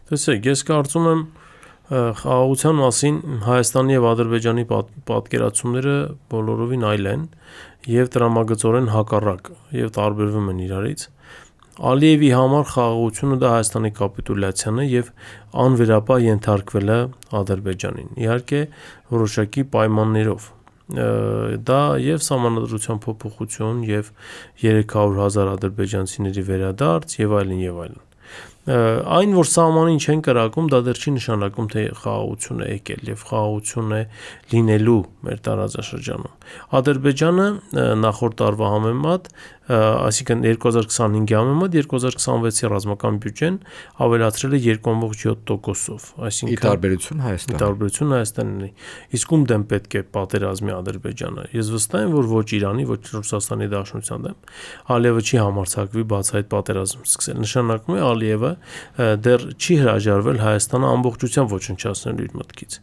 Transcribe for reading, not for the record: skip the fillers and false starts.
Տեսեք, ես կարծում եմ խաղաղության մասին Հայաստանի եւ Ադրբեջանի պատկերացումները բոլորովին այլ են եւ տրամագծորեն հակառակ եւ տարբերվում են իրարից։ Ալիևի համար խաղաղությունը դա Հայաստանի կապիտուլյացիան է եւ անվերապահ ենթարկվելը Ադրբեջանին։ Իհարկե, որոշակի պայմաններով դա եւ սահմանադրության փոփոխություն եւ 300,000 ադրբեջանցիների վերադարձ եւ այլն եւ այլն։ Այն, որ սահմանին չեն կրակում, դա դեռ չի նշանակում, թե խաղաղություն է եկել եւ խաղաղություն է լինելու մեր տարածաշրջանում։ Ադրբեջանը նախորդ տարվա համեմատ, այսինքն 2025-ի համեմատ 2026-ի ռազմական բյուջեն ավելացրել է 2.7%-ով, այսինքն ի տարբերություն Հայաստանի։ Իսկ ում դեմ պետք է պատերազմի Ադրբեջանը։ Ես վստահ եմ, որ ոչ Իրանի, ոչ Ռուսաստանի Դաշնության դեմ Ալիևը չի համարձակվի բացահայտ պատերազմ սկսել։ Նշանակում է Ալիևը դեռ չի հրաժարվել Հայաստանը ամբողջությամբ ոչնչացնելու իր մտքից։